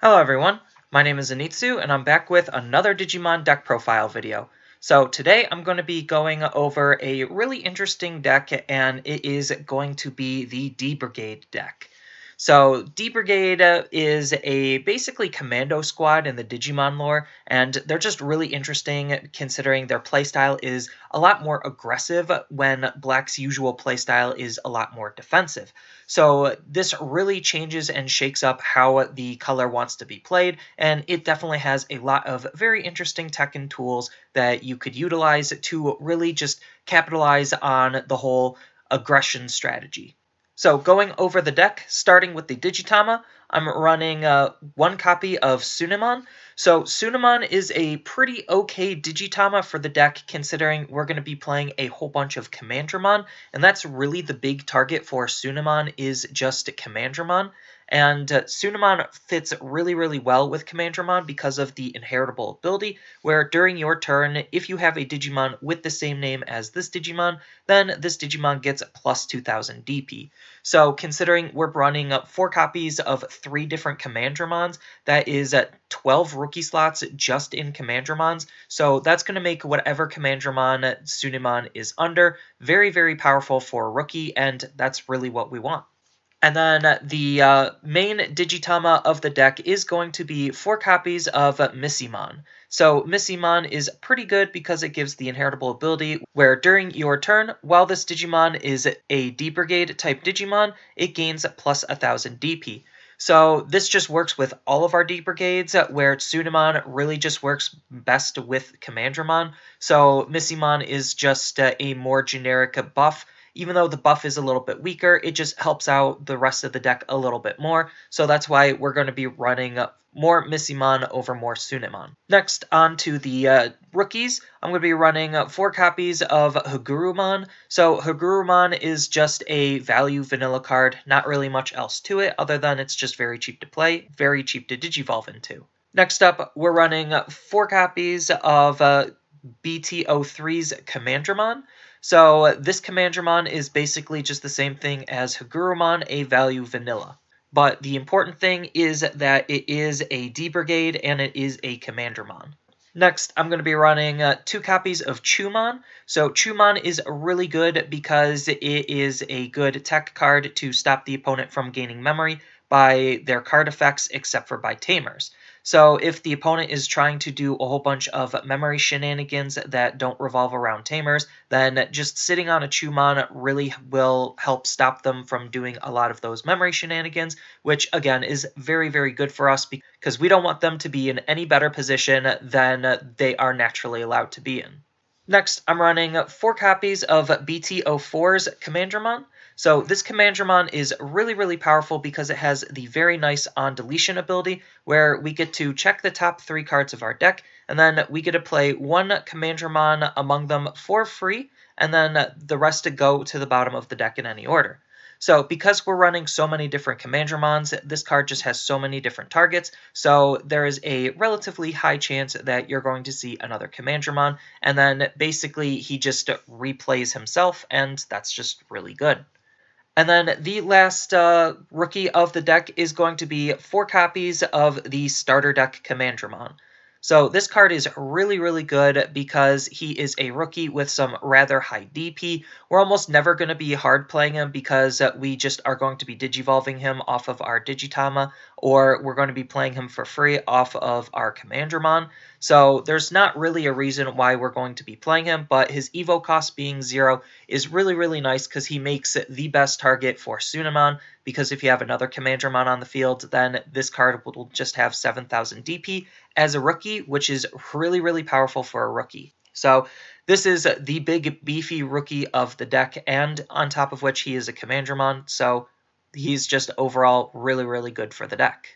Hello everyone, my name is Anitsu and I'm back with another Digimon deck profile video. So today I'm going to be going over a really interesting deck, and it is going to be the D-Brigade deck. So D-Brigade is a basically commando squad in the Digimon lore, and they're just really interesting considering their playstyle is a lot more aggressive when Black's usual playstyle is a lot more defensive. So this really changes and shakes up how the color wants to be played, and it definitely has a lot of very interesting tech and tools that you could utilize to really just capitalize on the whole aggression strategy. So going over the deck, starting with the Digitama, I'm running one copy of Tsumemon. So Tsumemon is a pretty okay Digitama for the deck, considering we're going to be playing a whole bunch of Commandramon, and that's really the big target for Tsumemon is just Commandramon. And Tsumemon fits really well with Commandramon because of the inheritable ability, where during your turn, if you have a Digimon with the same name as this Digimon, then this Digimon gets plus 2000 DP. So considering we're running 4 copies of 3 different Commandramons, that is 12 rookie slots just in Commandramons. So that's going to make whatever Commandramon Tsumemon is under very powerful for a rookie, and that's really what we want. And then the main Digitama of the deck is going to be 4 copies of Missimon. So Missimon is pretty good because it gives the inheritable ability where during your turn, while this Digimon is a D-Brigade type Digimon, it gains plus 1000 DP. So this just works with all of our D-Brigades, where Tsumemon really just works best with Commandramon. So Missimon is just a more generic buff. Even though the buff is a little bit weaker, it just helps out the rest of the deck a little bit more. So that's why we're going to be running more Missimon over more Tsumemon. Next, on to the rookies. I'm going to be running 4 copies of Hagurumon. So Hagurumon is just a value vanilla card, not really much else to it, other than it's just very cheap to play, very cheap to digivolve into. Next up, we're running 4 copies of BT03's Commandramon. So this Commandramon is basically just the same thing as Hagurumon, a value vanilla. But the important thing is that it is a D-Brigade and it is a Commandramon. Next, I'm going to be running 2 copies of Chuumon. So Chuumon is really good because it is a good tech card to stop the opponent from gaining memory by their card effects, except for by Tamers. So if the opponent is trying to do a whole bunch of memory shenanigans that don't revolve around Tamers, then just sitting on a Chuumon really will help stop them from doing a lot of those memory shenanigans, which again is very good for us because we don't want them to be in any better position than they are naturally allowed to be in. Next, I'm running 4 copies of BT04's Commandramon. So this Commandramon is really powerful because it has the very nice on deletion ability where we get to check the top 3 cards of our deck, and then we get to play 1 Commandramon among them for free, and then the rest to go to the bottom of the deck in any order. So because we're running so many different Commandramons, this card just has so many different targets, so there is a relatively high chance that you're going to see another Commandramon, and then basically he just replays himself, and that's just really good. And then the last rookie of the deck is going to be 4 copies of the starter deck Commandramon. So this card is really good because he is a rookie with some rather high DP. We're almost never going to be hard playing him because we just are going to be digivolving him off of our Digitama, or we're going to be playing him for free off of our Commandramon. So there's not really a reason why we're going to be playing him, but his Evo cost being 0 is really nice because he makes it the best target for Tsumemon, because if you have another Commandramon on the field, then this card will just have 7000 DP as a rookie, which is really powerful for a rookie. So this is the big beefy rookie of the deck, and on top of which he is a Commandramon, so he's just overall really good for the deck.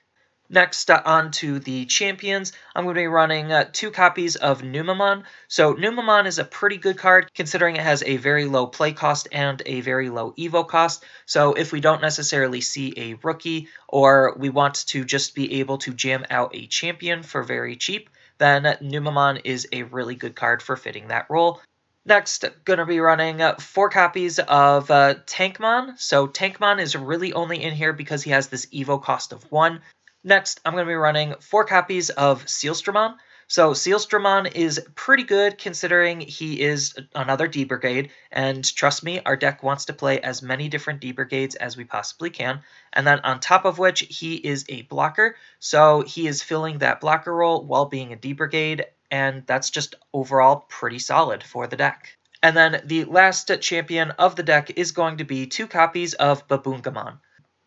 Next, on to the champions, I'm going to be running 2 copies of Numemon. So Numemon is a pretty good card considering it has a very low play cost and a very low Evo cost. So if we don't necessarily see a rookie, or we want to just be able to jam out a champion for very cheap, then Numemon is a really good card for fitting that role. Next, going to be running 4 copies of Tankmon. So Tankmon is really only in here because he has this Evo cost of 1. Next, I'm going to be running 4 copies of Sealsdramon. So Sealsdramon is pretty good considering he is another D-Brigade, and trust me, our deck wants to play as many different D-Brigades as we possibly can. And then on top of which, he is a blocker, so he is filling that blocker role while being a D-Brigade, and that's just overall pretty solid for the deck. And then the last champion of the deck is going to be 2 copies of Baboongamon.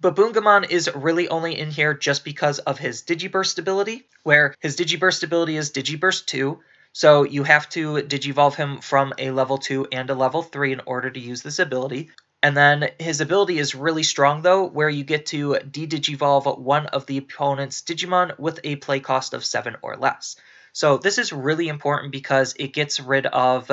Baboongamon is really only in here just because of his Digiburst ability, where his Digiburst ability is Digiburst 2, so you have to Digivolve him from a level 2 and a level 3 in order to use this ability. And then his ability is really strong though, where you get to de-Digivolve one of the opponent's Digimon with a play cost of 7 or less. So this is really important because it gets rid of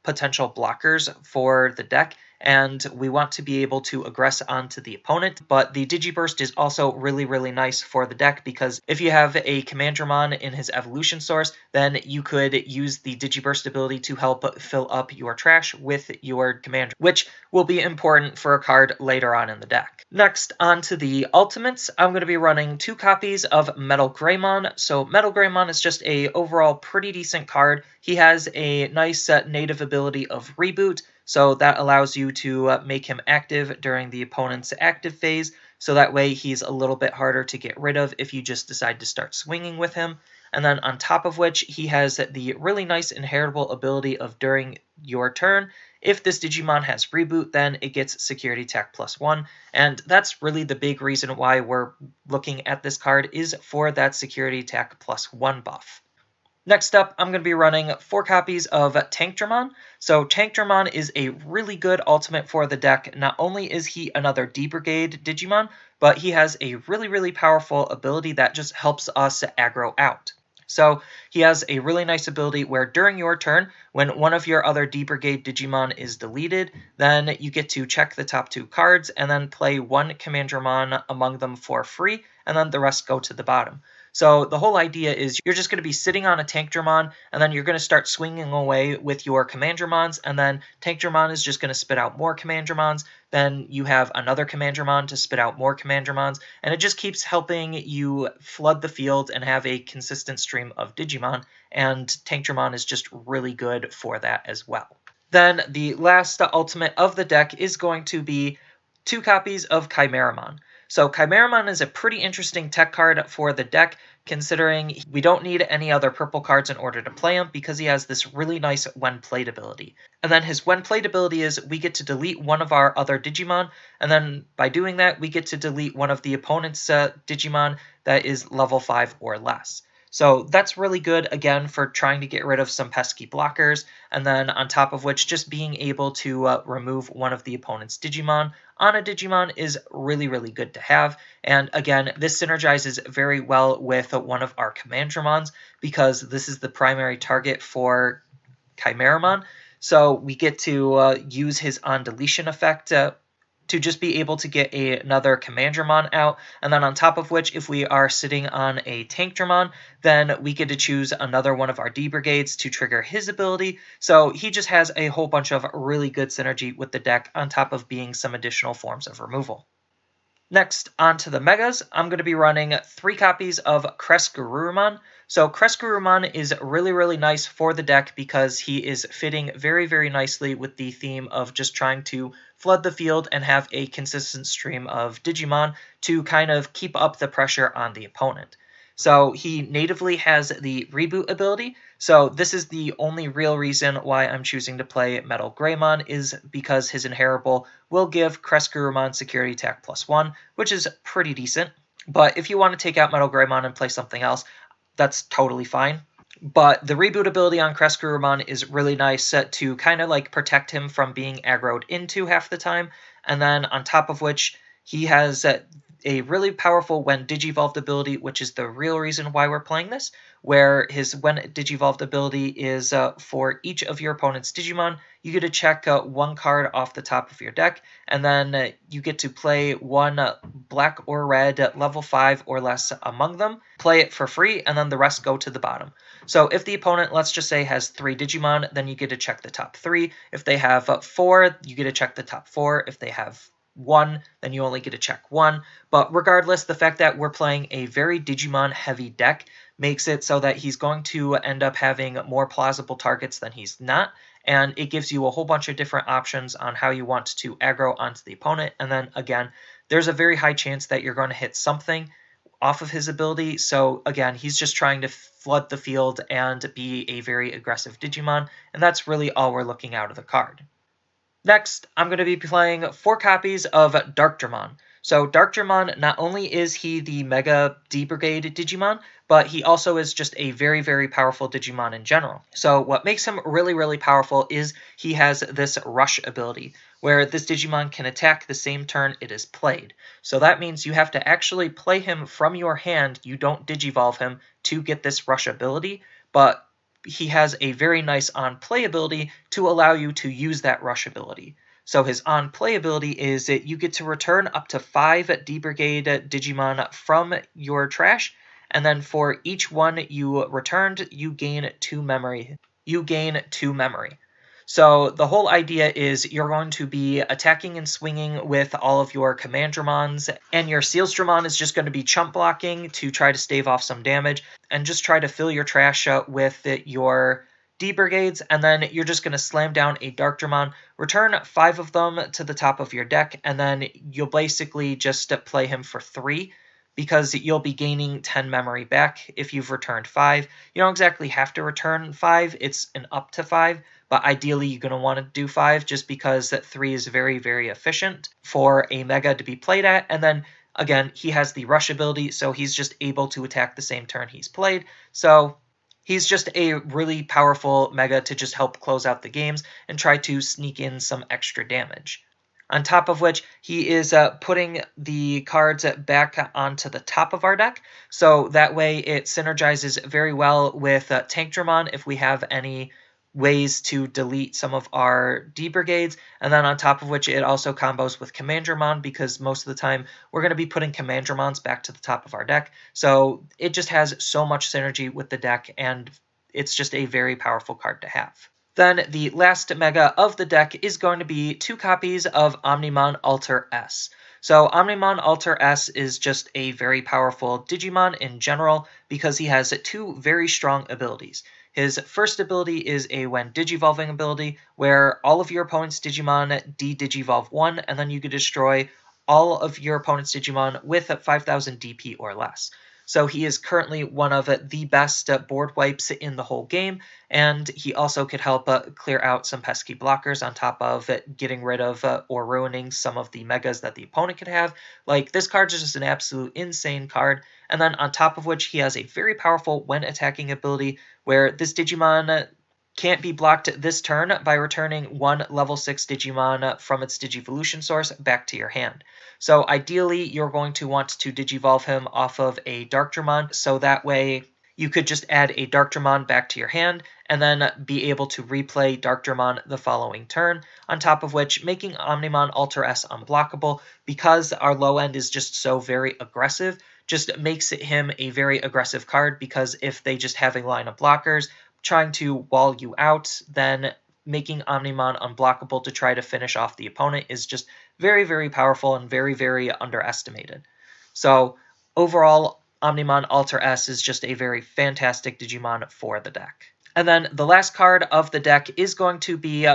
potential blockers for the deck, and we want to be able to aggress onto the opponent. But the Digiburst is also really, really nice for the deck because if you have a Commandramon in his evolution source, then you could use the Digiburst ability to help fill up your trash with your Commandramon, which will be important for a card later on in the deck. Next, on to the ultimates, I'm going to be running 2 copies of MetalGreymon. So MetalGreymon is just a overall pretty decent card. He has a nice native ability of Reboot, so that allows you to make him active during the opponent's active phase, so that way he's a little bit harder to get rid of if you just decide to start swinging with him. And then on top of which, he has the really nice inheritable ability of during your turn, if this Digimon has Reboot, then it gets Security Attack +1, and that's really the big reason why we're looking at this card, is for that Security Attack +1 buff. Next up, I'm going to be running 4 copies of Tankdramon. So Tankdramon is a really good ultimate for the deck. Not only is he another D-Brigade Digimon, but he has a really, really powerful ability that just helps us aggro out. So he has a really nice ability where during your turn, when one of your other D-Brigade Digimon is deleted, then you get to check the top 2 cards and then play 1 Commandramon among them for free, and then the rest go to the bottom. So the whole idea is you're just going to be sitting on a Tankdramon, and then you're going to start swinging away with your Commandramons, and then Tankdramon is just going to spit out more Commandramons. Then you have another Commandramon to spit out more Commandramons, and it just keeps helping you flood the field and have a consistent stream of Digimon, and Tankdramon is just really good for that as well. Then the last ultimate of the deck is going to be 2 copies of Kimeramon. So Kimeramon is a pretty interesting tech card for the deck, considering we don't need any other purple cards in order to play him because he has this really nice when played ability. And then his when played ability is we get to delete one of our other Digimon, and then by doing that we get to delete one of the opponent's Digimon that is level 5 or less. So that's really good, again, for trying to get rid of some pesky blockers, and then on top of which, just being able to remove one of the opponent's Digimon on a Digimon is really, really good to have. And again, this synergizes very well with one of our Commandramons, because this is the primary target for Kimeramon. So we get to use his on-deletion effect to just be able to get another Commandramon out, and then on top of which, if we are sitting on a Tankdramon, then we get to choose another one of our D-Brigades to trigger his ability, so he just has a whole bunch of really good synergy with the deck, on top of being some additional forms of removal. Next, on to the Megas, I'm going to be running 3 copies of CresGarurumon. So CresGarurumon is really, really nice for the deck because he is fitting very, very nicely with the theme of just trying to flood the field and have a consistent stream of Digimon to kind of keep up the pressure on the opponent. So he natively has the Reboot ability, so this is the only real reason why I'm choosing to play MetalGreymon, is because his inheritable will give CresGarurumon Security Attack +1, which is pretty decent. But if you want to take out MetalGreymon and play something else, that's totally fine. But the Reboot ability on CresGarurumon is really nice to kind of like protect him from being aggroed into half the time, and then on top of which, he has a really powerful when Digivolved ability, which is the real reason why we're playing this, where his when Digivolved ability is for each of your opponent's Digimon, you get to check 1 card off the top of your deck, and then you get to play 1 black or red level 5 or less among them, play it for free, and then the rest go to the bottom. So if the opponent, let's just say, has 3 Digimon, then you get to check the top 3. If they have 4, you get to check the top 4. If they have 1, then you only get to check 1. But regardless, the fact that we're playing a very Digimon heavy deck makes it so that he's going to end up having more plausible targets than he's not, and it gives you a whole bunch of different options on how you want to aggro onto the opponent. And then again, there's a very high chance that you're going to hit something off of his ability. So again, he's just trying to flood the field and be a very aggressive Digimon, and that's really all we're looking out of the card. Next, I'm going to be playing 4 copies of Darkdramon. So Darkdramon, not only is he the Mega D-Brigade Digimon, but he also is just a very, very powerful Digimon in general. So what makes him really, really powerful is he has this Rush ability, where this Digimon can attack the same turn it is played. So that means you have to actually play him from your hand, you don't Digivolve him to get this Rush ability, but he has a very nice on-play ability to allow you to use that Rush ability. So his on-play ability is that you get to return up to 5 D-Brigade Digimon from your trash, and then for each one you returned, you gain 2 memory. So the whole idea is you're going to be attacking and swinging with all of your Commandramons, and your Sealsdramon is just going to be chump blocking to try to stave off some damage, and just try to fill your trash with your D-Brigades, and then you're just going to slam down a Darkdramon, return 5 of them to the top of your deck, and then you'll basically just play him for 3, because you'll be gaining 10 memory back if you've returned 5. You don't exactly have to return 5, it's an up to 5, but ideally you're going to want to do 5 just because that 3 is very, very efficient for a Mega to be played at. And then, again, he has the Rush ability, so he's just able to attack the same turn he's played. So he's just a really powerful Mega to just help close out the games and try to sneak in some extra damage. On top of which, he is putting the cards back onto the top of our deck, so that way it synergizes very well with Tankdramon if we have any ways to delete some of our D-Brigades, and then on top of which it also combos with Commandramon, because most of the time we're going to be putting Commandramons back to the top of our deck, so it just has so much synergy with the deck, and it's just a very powerful card to have. Then the last Mega of the deck is going to be 2 copies of Omnimon Alter S. So Omnimon Alter S is just a very powerful Digimon in general because he has 2 very strong abilities. His first ability is a when Digivolving ability, where all of your opponent's Digimon de-Digivolve 1, and then you can destroy all of your opponent's Digimon with 5,000 DP or less. So he is currently one of the best board wipes in the whole game, and he also could help clear out some pesky blockers on top of getting rid of or ruining some of the Megas that the opponent could have. Like, this card is just an absolute insane card, and then on top of which he has a very powerful when attacking ability where this Digimon can't be blocked this turn by returning 1 level 6 Digimon from its Digivolution source back to your hand. So ideally, you're going to want to Digivolve him off of a Darkdramon, so that way you could just add a Darkdramon back to your hand and then be able to replay Darkdramon the following turn, on top of which making Omnimon Alter S unblockable, because our low end is just so very aggressive, just makes him a very aggressive card, because if they just have a line of blockers trying to wall you out, then making Omnimon unblockable to try to finish off the opponent is just very, very powerful and very, very underestimated. So overall, Omnimon Alter S is just a very fantastic Digimon for the deck. And then the last card of the deck is going to be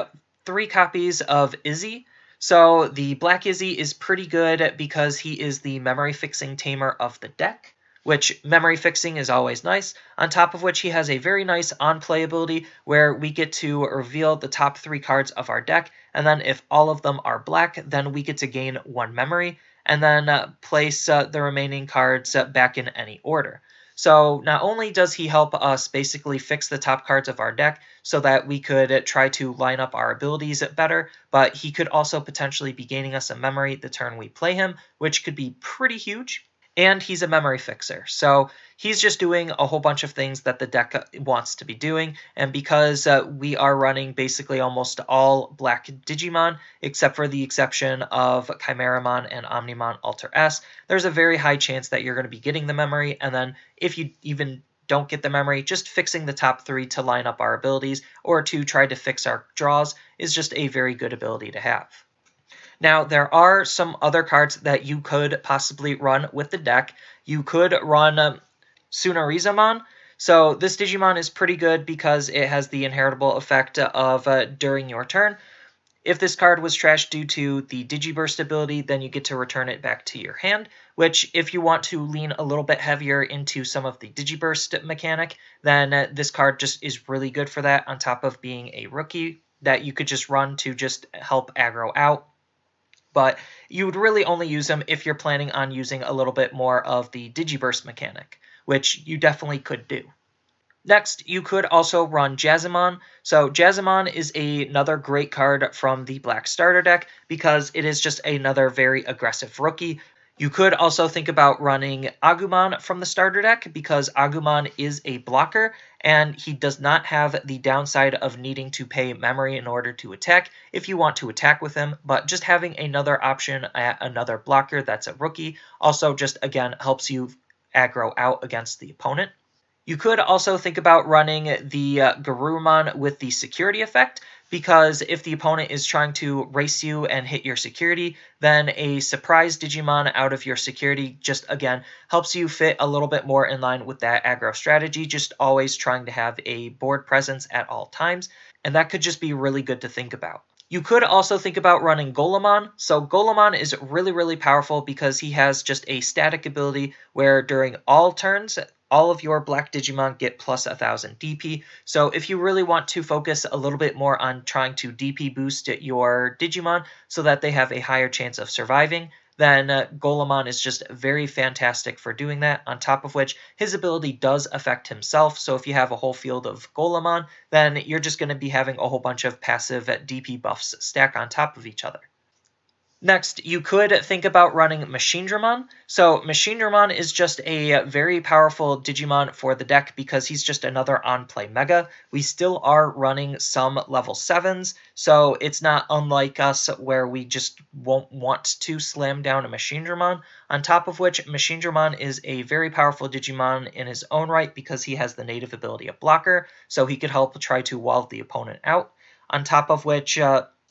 3 copies of Izzy. So the Black Izzy is pretty good because he is the memory fixing tamer of the deck, which memory fixing is always nice, on top of which he has a very nice on-play ability where we get to reveal the top 3 cards of our deck, and then if all of them are black, then we get to gain 1 memory, and then place the remaining cards back in any order. So not only does he help us basically fix the top cards of our deck so that we could try to line up our abilities better, but he could also potentially be gaining us a memory the turn we play him, which could be pretty huge. And he's a memory fixer, so he's just doing a whole bunch of things that the deck wants to be doing, and because we are running basically almost all black Digimon, except for the exception of Kimeramon and Omnimon Alter S, there's a very high chance that you're going to be getting the memory, and then if you even don't get the memory, just fixing the top 3 to line up our abilities or to try to fix our draws is just a very good ability to have. Now, there are some other cards that you could possibly run with the deck. You could run Tsunemon. So this Digimon is pretty good because it has the inheritable effect of during your turn. If this card was trashed due to the Digiburst ability, then you get to return it back to your hand, which if you want to lean a little bit heavier into some of the Digiburst mechanic, then this card just is really good for that, on top of being a rookie that you could just run to just help aggro out. But you would really only use them if you're planning on using a little bit more of the Digiburst mechanic, which you definitely could do. Next, you could also run Jazzamon. So Jazzamon is another great card from the Black Starter deck because it is just another very aggressive rookie. You could also think about running Agumon from the starter deck because Agumon is a blocker and he does not have the downside of needing to pay memory in order to attack if you want to attack with him, but just having another option at another blocker that's a rookie also just again helps you aggro out against the opponent. You could also think about running the Garurumon with the security effect, because if the opponent is trying to race you and hit your security, then a surprise Digimon out of your security just, again, helps you fit a little bit more in line with that aggro strategy, just always trying to have a board presence at all times, and that could just be really good to think about. You could also think about running Golemon. So Golemon is really, really powerful because he has just a static ability where during all turns, all of your black Digimon get plus 1000 DP. So if you really want to focus a little bit more on trying to DP boost your Digimon so that they have a higher chance of surviving, then Golemon is just very fantastic for doing that, on top of which his ability does affect himself. So if you have a whole field of Golemon, then you're just going to be having a whole bunch of passive DP buffs stack on top of each other. Next, you could think about running Machinedramon. So Machinedramon is just a very powerful Digimon for the deck because he's just another on-play Mega. We still are running some level 7s, so it's not unlike us where we just won't want to slam down a Machinedramon. On top of which, Machinedramon is a very powerful Digimon in his own right because he has the native ability of Blocker, so he could help try to wall the opponent out. On top of which,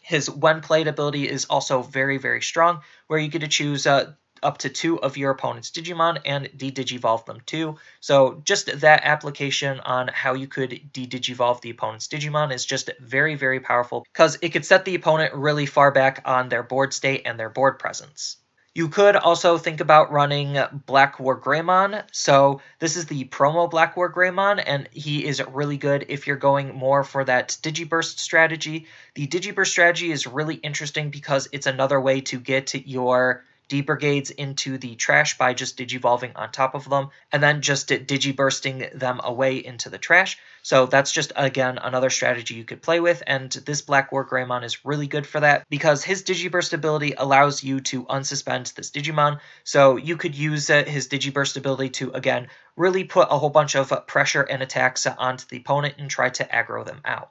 his when played ability is also very, very strong, where you get to choose up to 2 of your opponent's Digimon and de-digivolve them too. So just that application on how you could de-digivolve the opponent's Digimon is just very, very powerful because it could set the opponent really far back on their board state and their board presence. You could also think about running Black Wargreymon. So this is the promo Black Wargreymon, and he is really good if you're going more for that Digiburst strategy. The Digiburst strategy is really interesting because it's another way to get your D-Brigades into the trash by just Digivolving on top of them, and then just Digibursting them away into the trash. So that's just, again, another strategy you could play with, and this Black Wargreymon is really good for that because his Digiburst ability allows you to unsuspend this Digimon, so you could use his Digiburst ability to, again, really put a whole bunch of pressure and attacks onto the opponent and try to aggro them out.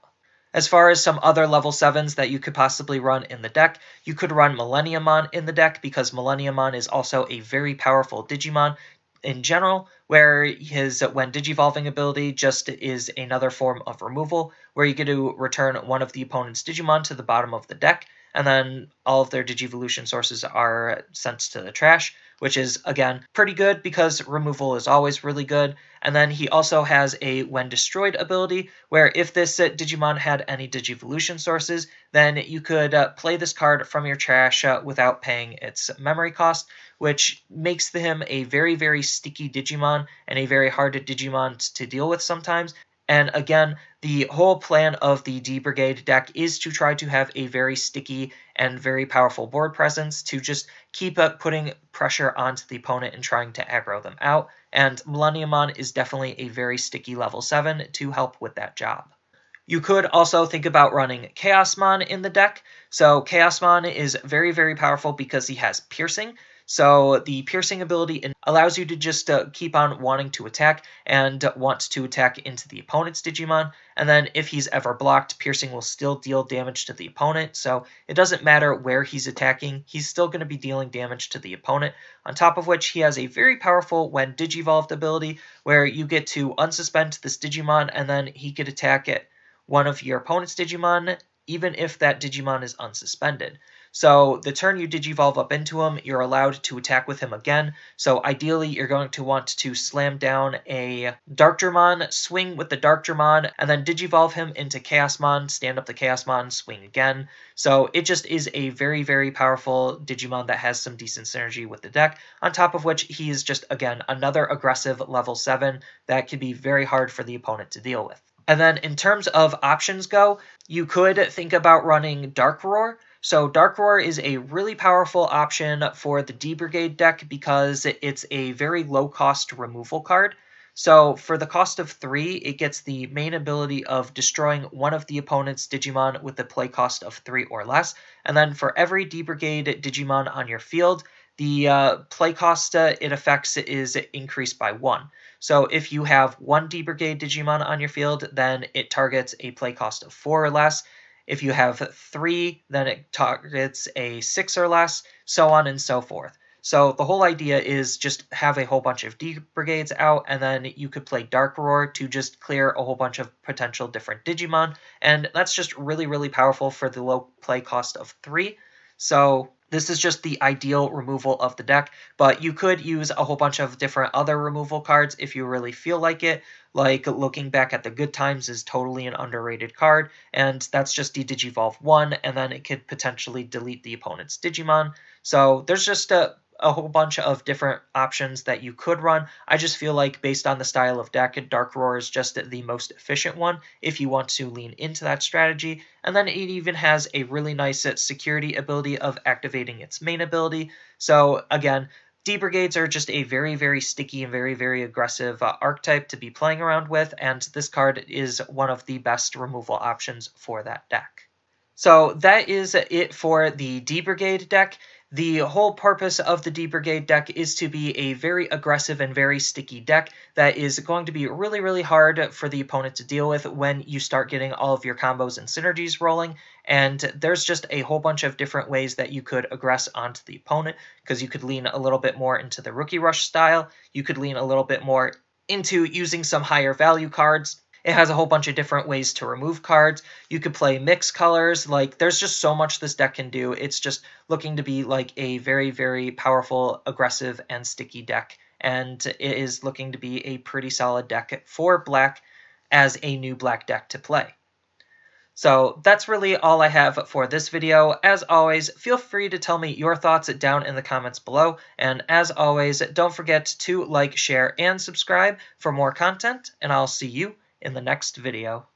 As far as some other level 7s that you could possibly run in the deck, you could run Millenniumon in the deck because Millenniumon is also a very powerful Digimon in general, where his when Digivolving ability just is another form of removal, where you get to return one of the opponent's Digimon to the bottom of the deck, and then all of their Digivolution sources are sent to the trash, which is, again, pretty good because removal is always really good. And then he also has a When Destroyed ability, where if this Digimon had any Digivolution sources, then you could play this card from your trash without paying its memory cost, which makes him a very, very sticky Digimon and a very hard Digimon to deal with sometimes. And again, the whole plan of the D-Brigade deck is to try to have a very sticky and very powerful board presence to just keep putting pressure onto the opponent and trying to aggro them out. And Millenniumon is definitely a very sticky level 7 to help with that job. You could also think about running Chaosmon in the deck. So Chaosmon is very, very powerful because he has Piercing. So the Piercing ability allows you to just keep on wanting to attack and want to attack into the opponent's Digimon. And then if he's ever blocked, Piercing will still deal damage to the opponent. So it doesn't matter where he's attacking, he's still going to be dealing damage to the opponent. On top of which, he has a very powerful When Digivolved ability where you get to unsuspend this Digimon and then he could attack it one of your opponent's Digimon, even if that Digimon is unsuspended. So the turn you Digivolve up into him, you're allowed to attack with him again. So ideally, you're going to want to slam down a Darkdramon, swing with the Darkdramon, and then Digivolve him into Chaosmon, stand up the Chaosmon, swing again. So it just is a very, very powerful Digimon that has some decent synergy with the deck, on top of which he is just, again, another aggressive level 7 that can be very hard for the opponent to deal with. And then in terms of options go, you could think about running Dark Roar. So Dark Roar is a really powerful option for the D-Brigade deck because it's a very low-cost removal card. So for the cost of 3, it gets the main ability of destroying one of the opponent's Digimon with the play cost of 3 or less. And then for every D-Brigade Digimon on your field, the play cost it affects is increased by 1. So if you have 1 D-Brigade Digimon on your field, then it targets a play cost of 4 or less. If you have 3, then it targets a 6 or less, so on and so forth. So the whole idea is just have a whole bunch of D-Brigades out, and then you could play Dark Roar to just clear a whole bunch of potential different Digimon, and that's just really, really powerful for the low play cost of 3. So this is just the ideal removal of the deck, but you could use a whole bunch of different other removal cards if you really feel like it. Like Looking Back at the Good Times is totally an underrated card, and that's just Digivolve 1, and then it could potentially delete the opponent's Digimon. So there's just a whole bunch of different options that you could run. I just feel like based on the style of deck, Dark Roar is just the most efficient one if you want to lean into that strategy. And then it even has a really nice security ability of activating its main ability. So again, D-Brigades are just a very, very sticky and very, very aggressive archetype to be playing around with, and this card is one of the best removal options for that deck. So that is it for the D-Brigade deck. The whole purpose of the D-Brigade deck is to be a very aggressive and very sticky deck that is going to be really, really hard for the opponent to deal with when you start getting all of your combos and synergies rolling. And there's just a whole bunch of different ways that you could aggress onto the opponent, because you could lean a little bit more into the Rookie Rush style. You could lean a little bit more into using some higher value cards. It has a whole bunch of different ways to remove cards. You could play mix colors. Like, there's just so much this deck can do. It's just looking to be like a very, very powerful, aggressive, and sticky deck. And it is looking to be a pretty solid deck for black as a new black deck to play. So that's really all I have for this video. As always, feel free to tell me your thoughts down in the comments below. And as always, don't forget to like, share, and subscribe for more content. And I'll see you in the next video.